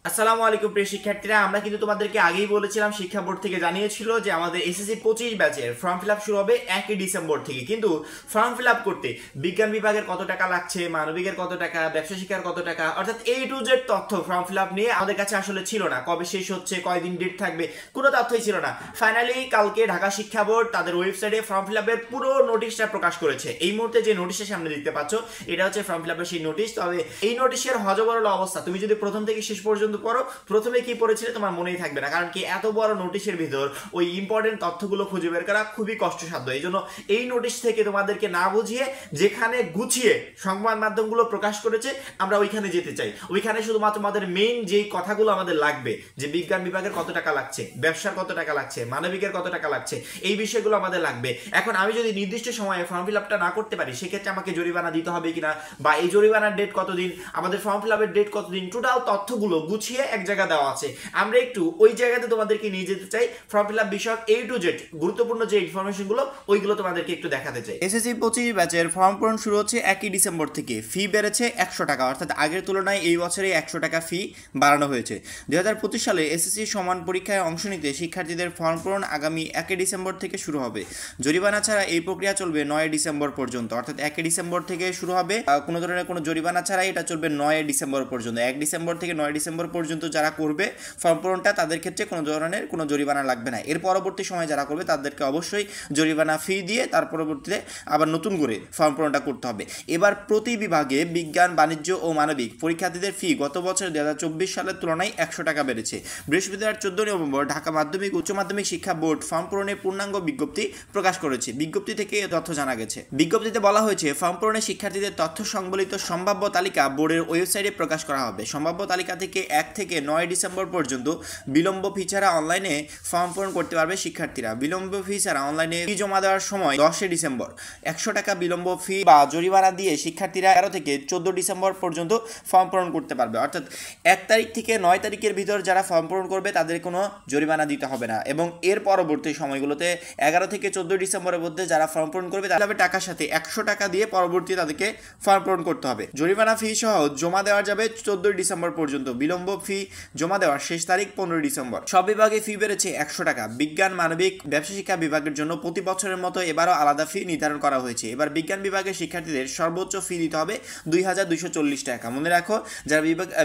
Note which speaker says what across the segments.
Speaker 1: আসসালামু আলাইকুম প্রিয় শিক্ষার্থীরা, আমরা কিন্তু তোমাদেরকে আগেই বলেছিলাম, শিক্ষা বোর্ড থেকে জানিয়েছিল যে আমাদের এসএসসি 25 ব্যাচের ফর্ম ফিল আপ শুরু হবে 1 ডিসেম্বর থেকে। কিন্তু ফর্ম ফিল আপ করতে বিজ্ঞান বিভাগের কত টাকা লাগছে, মানবিকের কত টাকা, ব্যবসা শিক্ষার কত টাকা, অর্থাৎ A to Z তথ্য ফর্ম ফিল আপ নিয়ে আমাদের কাছে আসলে ছিল না। কবে শেষ হচ্ছে, কয়দিন ডেট থাকবে, কোনো তথ্যই ছিল না। ফাইনালি কালকে ঢাকা শিক্ষা বোর্ড তাদের ওয়েবসাইটে ফর্ম ফিল আপের পুরো নোটিশটা প্রকাশ করেছে। এই মুহূর্তে যে নোটিশের সামনে দেখতে পাচ্ছ, এটা হচ্ছে ফর্ম ফিল আপের সেই নোটিশ। তবে এই নোটিশের হযবরল অবস্থা তুমি যদি প্রথম থেকে শেষ পর্যন্ত পড়ো, প্রথমে কি পড়েছিলে তোমার মনেই থাকবে না, কারণ কি এত বড় নোটিশের ভিতর ওই ইম্পর্টেন্ট তথ্যগুলো খুঁজে বের করা খুবই কষ্টসাধ্য। এই জন্য এই নোটিশ থেকে তোমাদেরকে না বুঝিয়ে যেখানে গুছিয়ে সংবাদ মাধ্যমগুলো প্রকাশ করেছে আমরা ওইখানে যেতে চাই। ওইখানে শুধুমাত্র আমাদের মেইন যেই কথাগুলো আমাদের লাগবে, যে বিজ্ঞান বিভাগের কত টাকা লাগছে, ব্যবসার কত টাকা লাগছে, মানবিকের কত টাকা লাগছে, এই বিষয়গুলো আমাদের লাগবে। এখন আমি যদি নির্দিষ্ট সময়ে ফর্ম ফিল আপটা না করতে পারি, সেক্ষেত্রে আমাকে জরিমানা দিতে হবে কিনা, বা এই জরিমানার ডেট কতদিন, আমাদের ফর্ম ফিল আপের ডেট কতদিন, টোটাল তথ্যগুলো গুছিয়ে এক জায়গায় দেওয়া আছে। আমরা একটু ওই জায়গাতে তোমাদেরকে নিয়ে যেতে চাই। ফর্ম ফিল আপ বিষয়ক A to Z গুরুত্বপূর্ণ যে ইনফরমেশন গুলো, ওইগুলো তোমাদেরকে একটু দেখাতে চাই। এসএসসি 25 ব্যাচের ফর্ম পূরণ শুরু হচ্ছে 1 ডিসেম্বর থেকে। ফি বেড়েছে 100 টাকা, অর্থাৎ আগের তুলনায় এই বছরে 100 টাকা ফি বাড়ানো হয়েছে। 2025 সালে এসএসসি সমান পরীক্ষায় অংশ নিতে শিক্ষার্থীদের ফর্ম পূরণ আগামী 1 ডিসেম্বর থেকে শুরু হবে। জরিমানা ছাড়া এই প্রক্রিয়া চলবে 9 ডিসেম্বর পর্যন্ত, অর্থাৎ 1 ডিসেম্বর থেকে শুরু হবে। কোনো ধরনের কোনো জরিমানা ছাড়াই এটা চলবে 9 ডিসেম্বর পর্যন্ত। 1 ডিসেম্বর থেকে 9 ডিসেম্বর পর্যন্ত যারা করবে ফর্ম পূরণটা, তাদের ক্ষেত্রে কোনো ধরনের কোনো জরিমানা লাগবে না। এর পরবর্তী সময় যারা করবে তাদেরকে অবশ্যই জরিমানা ফি দিয়ে তার পরবর্তীতে আবার নতুন করে ফর্ম পূরণটা করতে হবে। এবার প্রতি বিভাগে বিজ্ঞান, বাণিজ্য ও মানবিক পরীক্ষার্থীদের ফি গত বছর 2024 সালের তুলনায় 100 টাকা বেড়েছে। বৃহস্পতিবার 14 নভেম্বর ঢাকা মাধ্যমিক উচ্চ মাধ্যমিক শিক্ষা বোর্ড ফর্ম পূরণের পূর্ণাঙ্গ বিজ্ঞপ্তি প্রকাশ করেছে। বিজ্ঞপ্তি থেকে এ তথ্য জানা গেছে। বিজ্ঞপ্তিতে বলা হয়েছে, ফর্ম পূরণে শিক্ষার্থীদের তথ্য সংবলিত সম্ভাব্য তালিকা বোর্ডের ওয়েবসাইটে প্রকাশ করা হবে। সম্ভাব্য তালিকা থেকে 1 থেকে 9 ডিসেম্বর পর্যন্ত বিলম্ব ফি ছাড়া অনলাইনে ফর্ম পূরণ করতে পারবে শিক্ষার্থীরা। বিলম্ব ফি ছাড়া অনলাইনে ফি জমা দেওয়ার সময় 10 ডিসেম্বর 100 টাকা বিলম্ব ফি বা জরিমানা দিয়ে শিক্ষার্থীরা 13 থেকে 14 ডিসেম্বর পর্যন্ত ফর্ম পূরণ করতে পারবে। অর্থাৎ 1 তারিখ থেকে 9 তারিখের ভিতর যারা ফর্ম পূরণ করবে তাদের কোনো জরিমানা দিতে হবে না। এবং এর পরবর্তী সময়গুলোতে 11 থেকে 14 ডিসেম্বরের মধ্যে যারা ফর্ম পূরণ করবে তাদের টাকার সাথে 100 টাকা দিয়ে পরবর্তী তাদেরকে ফর্ম পূরণ করতে হবে। জরিমানা ফি সহ জমা দেওয়া যাবে 14 ডিসেম্বর পর্যন্ত। বিলম্ব ফি জমা দেওয়ার শেষ তারিখ 15 ডিসেম্বর। সব বিভাগে ফি বেড়েছে 100 টাকা। বিজ্ঞান, মানবিক, ব্যবসা শিক্ষা বিভাগের জন্য প্রতি বছরের মতো এবারও আলাদা ফি নির্ধারণ করা হয়েছে। এবার বিজ্ঞান বিভাগের শিক্ষার্থীদের সর্বোচ্চ ফি দিতে হবে 2240 টাকা। মনে রাখো, যারা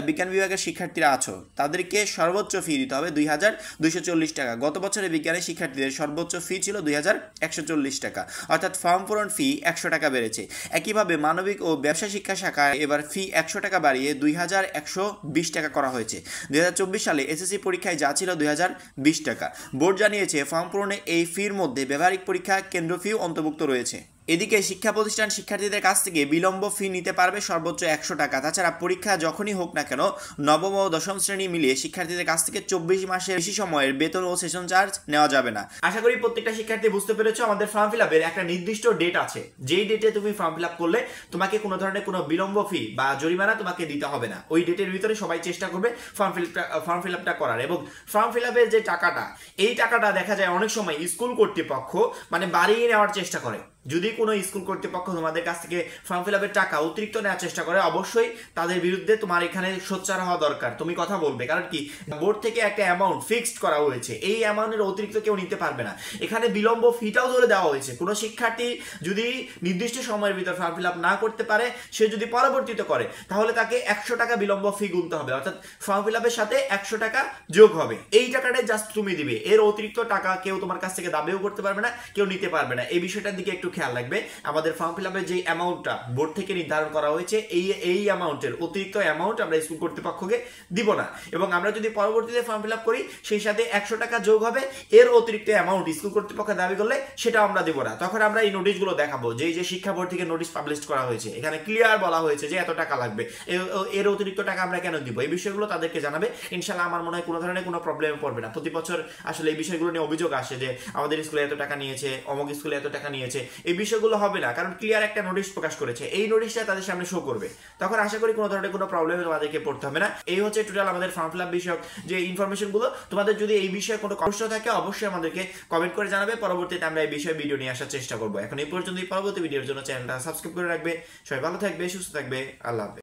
Speaker 1: বিজ্ঞান বিভাগের শিক্ষার্থীরা আছো তাদেরকে সর্বোচ্চ ফি দিতে হবে 2240 টাকা। গত বছরে বিজ্ঞানের শিক্ষার্থীদের সর্বোচ্চ ফি ছিল 2140 টাকা, অর্থাৎ ফর্ম পূরণ ফি 100 টাকা বেড়েছে। একইভাবে মানবিক ও ব্যবসা শিক্ষা শাখায় এবার ফি 100 টাকা বাড়িয়ে 2120 টাকা করা হয়েছে। 2024 সালে এসএসসি পরীক্ষায় যা ছিল 2020 টাকা। বোর্ড জানিয়েছে, ফর্ম পূরণে এই ফির মধ্যে ব্যবহারিক পরীক্ষা কেন্দ্র ফিও অন্তর্ভুক্ত রয়েছে। এদিকে শিক্ষা প্রতিষ্ঠান শিক্ষার্থীদের কাছ থেকে বিলম্ব ফি নিতে পারবে সর্বোচ্চ 100 টাকা। তাছাড়া পরীক্ষা যখনই হোক না কেন, নবম ও দশম শ্রেণী মিলিয়ে শিক্ষার্থীদের কাছ থেকে 24 মাসের বেশি সময়ের বেতন ও সেশন চার্জ নেওয়া যাবে না। আশা করি প্রত্যেকটা শিক্ষার্থী বুঝতে পেরেছো, আমাদের ফর্ম ফিল আপের একটা নির্দিষ্ট ডেট আছে, যেই ডেটে তুমি ফর্ম ফিল আপ করলে তোমাকে কোনো ধরনের কোনো বিলম্ব ফি বা জরিমানা তোমাকে দিতে হবে না। ওই ডেটের ভিতরে সবাই চেষ্টা করবে ফর্ম ফিল আপটা করার। এবং ফর্ম ফিল আপের যে টাকাটা, এই টাকাটা দেখা যায় অনেক সময় স্কুল কর্তৃপক্ষ বাড়িয়ে নেওয়ার চেষ্টা করে। যদি কোনো স্কুল কর্তৃপক্ষ তোমাদের কাছ থেকে ফর্ম ফিল আপের টাকা অতিরিক্ত নেওয়ার চেষ্টা করে, অবশ্যই তাদের বিরুদ্ধে তোমার এখানে সোচ্চার হওয়া দরকার। তুমি কথা বলবে, কারণ কি বোর্ড থেকে একটা অ্যামাউন্ট ফিক্সড করা হয়েছে, এই অ্যামাউন্টের অতিরিক্ত কেউ নিতে পারবে না। এখানে বিলম্ব ফিটাও ধরে দেওয়া হয়েছে। কোনো শিক্ষার্থী যদি নির্দিষ্ট সময়ের ভিতর ফর্ম ফিল আপ না করতে পারে, সে যদি পরবর্তীতে করে, তাহলে তাকে 100 টাকা বিলম্ব ফি গুনতে হবে, অর্থাৎ ফর্ম ফিল আপের সাথে 100 টাকা যোগ হবে। এই টাকাটাই জাস্ট তুমি দিবে, এর অতিরিক্ত টাকা কেউ তোমার কাছ থেকে দাবিও করতে পারবে না, কেউ নিতে পারবে না। এই বিষয়টার দিকে একটু খেয়াল রাখবে। আমাদের ফর্ম ফিল আপের যে অ্যামাউন্টটা বোর্ড থেকে নির্ধারণ করা হয়েছে, এই অ্যামাউন্টের অতিরিক্ত অ্যামাউন্ট আমরা স্কুল কর্তৃপক্ষকে দিব না। এবং আমরা যদি পরবর্তীতে ফর্ম ফিল আপ করি, সেই সাথে 100 টাকা যোগ হবে, এর অতিরিক্ত অ্যামাউন্ট স্কুল কর্তৃপক্ষ দাবি করলে সেটা আমরা দেব না। তখন আমরা এই নোটিশগুলো দেখাবো, যে শিক্ষা বোর্ড থেকে নোটিশ পাবলিশ করা হয়েছে, এখানে ক্লিয়ার বলা হয়েছে যে এত টাকা লাগবে, এর অতিরিক্ত টাকা আমরা কেন দিব, এই বিষয়গুলো তাদেরকে জানাবে। ইনশাআল্লাহ আমার মনে হয় কোনো ধরনের কোনো প্রবলেমে পড়বে না। প্রতি বছর আসলে এই বিষয়গুলো নিয়ে অভিযোগ আসে যে আমাদের স্কুলে এত টাকা নিয়েছে, অমুক স্কুলে এত টাকা নিয়েছে। এই বিষয়গুলো হবে না, কারণ ক্লিয়ার একটা নোটিশ প্রকাশ করেছে। এই নোটিশটা তাদের সামনে শো করবে, তখন আশা করি কোনো ধরনের কোনো প্রবলেমে তোমাদেরকে পড়তে হবে না। এই হচ্ছে টোটাল আমাদের ফর্ম ফিল আপ বিষয়ক যে ইনফরমেশনগুলো। তোমাদের যদি এই বিষয়ে কোনো প্রশ্ন থাকে, অবশ্যই আমাদেরকে কমেন্ট করে জানাবে। পরবর্তীতে আমরা এই বিষয়ে ভিডিও নিয়ে আসার চেষ্টা করবো। এখন এই পর্যন্তই। পরবর্তী ভিডিওর জন্য চ্যানেলটা সাবস্ক্রাইব করে রাখবে। সবাই ভালো থাকবে, সুস্থ থাকবে। আল্লাহ হাফেজ।